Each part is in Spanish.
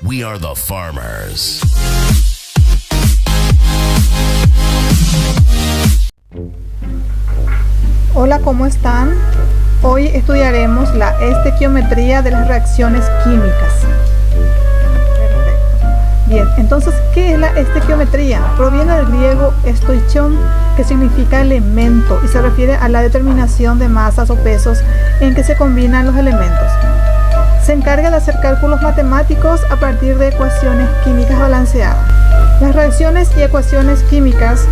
We are the farmers. Hola, ¿cómo están? Hoy estudiaremos la estequiometría de las reacciones químicas. Perfecto. Bien, entonces, ¿qué es la estequiometría? Proviene del griego stoichon, que significa elemento y se refiere a la determinación de masas o pesos en que se combinan los elementos. Se encarga de hacer cálculos matemáticos a partir de ecuaciones químicas balanceadas. Las reacciones y ecuaciones químicas.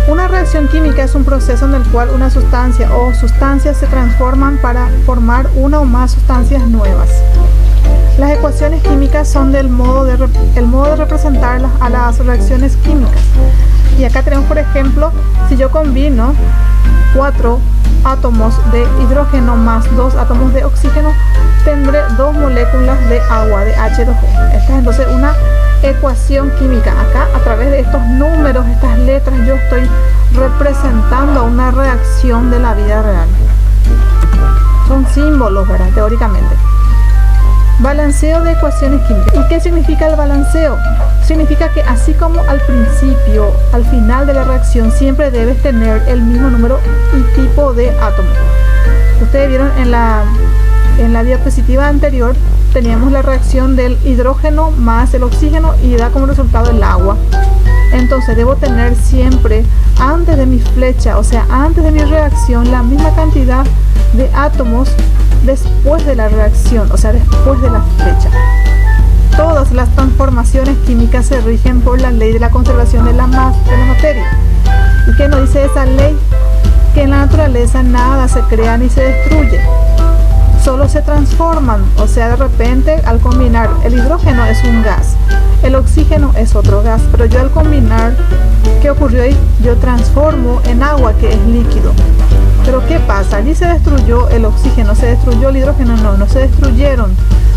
Una reacción química es un proceso en el cual una sustancia o sustancias se transforman para formar una o más sustancias nuevas. Las ecuaciones químicas son el modo de representar a las reacciones químicas. Y acá tenemos, por ejemplo, si yo combino 4 átomos de hidrógeno más 2 átomos de oxígeno, tendré 2 moléculas de agua, de H2O. Esta es entonces una ecuación química. Acá, a través de estos números, estas letras, yo estoy representando una reacción de la vida real. Son símbolos, ¿verdad? Teóricamente. Balanceo de ecuaciones químicas. ¿Y qué significa el balanceo? Significa que así como al principio, al final de la reacción, siempre debes tener el mismo número y tipo de átomo. Ustedes vieron en la diapositiva anterior, teníamos la reacción del hidrógeno más el oxígeno y da como resultado el agua. Entonces debo tener siempre antes de mi flecha, o sea, antes de mi reacción, la misma cantidad de átomos después de la reacción, o sea, después de la flecha. Todas las transformaciones químicas se rigen por la ley de la conservación de la materia. ¿Y qué nos dice esa ley? Que en la naturaleza nada se crea ni se destruye, solo se transforman. O sea, de repente al combinar, el hidrógeno es un gas, el oxígeno es otro gas, pero yo al combinar, ¿qué ocurrió ahí? Yo transformo en agua, que es líquido. Pero ¿qué pasa? Allí se destruyó el oxígeno, se destruyó el hidrógeno. No se destruyeron,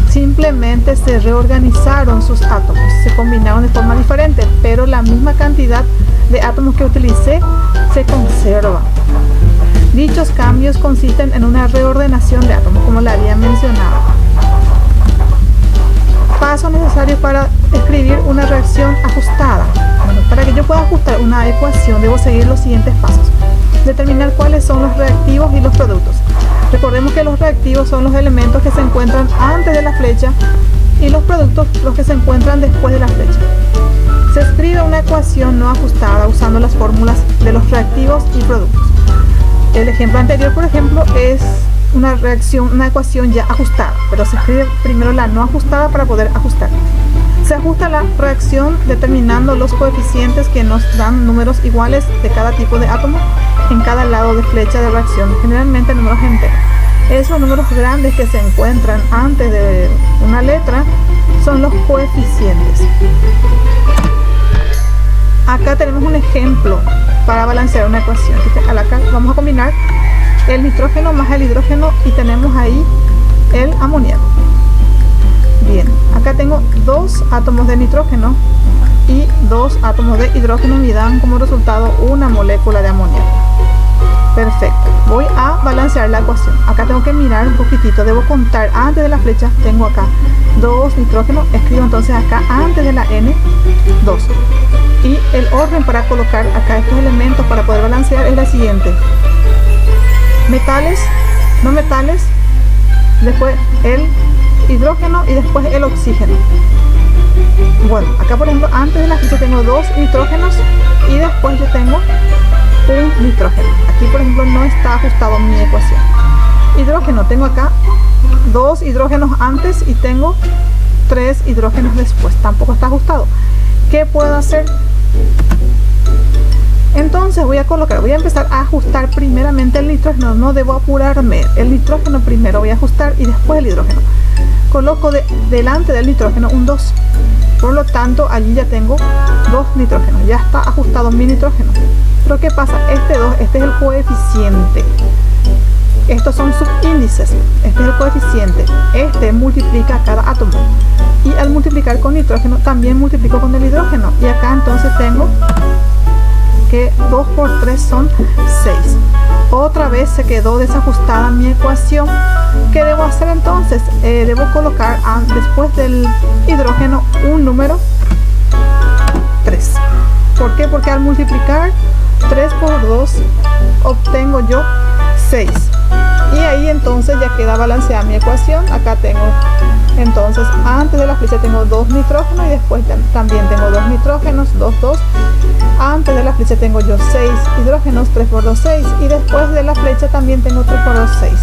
simplemente se reorganizaron sus átomos, se combinaron de forma diferente, pero la misma cantidad de átomos que utilicé se conserva. Dichos cambios consisten en una reordenación de átomos, como la había mencionado. Pasos necesarios para escribir una reacción ajustada. Bueno, para que yo pueda ajustar una ecuación, debo seguir los siguientes pasos. Determinar cuáles son los reactivos y los productos. Recordemos que los reactivos son los elementos que se encuentran antes de la flecha y los productos los que se encuentran después de la flecha. Se escribe una ecuación no ajustada usando las fórmulas de los reactivos y productos. El ejemplo anterior, por ejemplo, es una ecuación ya ajustada, pero se escribe primero la no ajustada para poder ajustar. Se ajusta la reacción determinando los coeficientes que nos dan números iguales de cada tipo de átomo en cada lado de flecha de reacción, generalmente números enteros. Esos números grandes que se encuentran antes de una letra son los coeficientes. Acá tenemos un ejemplo para balancear una ecuación. Acá vamos a combinar el nitrógeno más el hidrógeno y tenemos ahí el amoníaco. Bien, acá tengo 2 átomos de nitrógeno y 2 átomos de hidrógeno y dan como resultado una molécula de amoníaco. Perfecto, voy a balancear la ecuación. Acá tengo que mirar un poquitito, debo contar antes de la flecha. Tengo acá 2 nitrógenos, escribo entonces acá antes de la N 2. Y el orden para colocar acá estos elementos para poder balancear es la siguiente: metales, no metales, después el hidrógeno y después el oxígeno. Bueno, acá por ejemplo antes de la flecha tengo 2 nitrógenos y después yo tengo un nitrógeno. Aquí por ejemplo no está ajustado mi ecuación. Hidrógeno, tengo acá 2 hidrógenos antes y tengo 3 hidrógenos después, tampoco está ajustado. ¿Qué puedo hacer? Entonces voy a empezar a ajustar primeramente el nitrógeno, no debo apurarme. El nitrógeno primero voy a ajustar y después el hidrógeno. Coloco delante del nitrógeno un 2, por lo tanto allí ya tengo 2 nitrógenos, ya está ajustado mi nitrógeno. Pero ¿qué pasa? Este 2, este es el coeficiente. Estos son subíndices, este es el coeficiente. Este multiplica cada átomo y al multiplicar con nitrógeno también multiplico con el hidrógeno, y acá entonces tengo que 2 por 3 son 6. Otra vez se quedó desajustada mi ecuación. ¿Qué debo hacer entonces? Debo colocar después del hidrógeno un número 3. ¿Por qué? Porque al multiplicar 3 por 2 obtengo yo 6. Y ahí entonces ya queda balanceada mi ecuación. Acá tengo entonces antes de la flecha tengo 2 nitrógenos y después también tengo 2 nitrógenos, 2, 2. Antes de la flecha tengo yo 6 hidrógenos, 3 por 2, 6. Y después de la flecha también tengo 3 por 2, 6.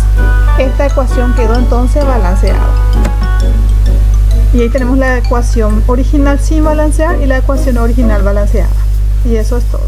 Esta ecuación quedó entonces balanceada. Y ahí tenemos la ecuación original sin balancear y la ecuación original balanceada. Y eso es todo.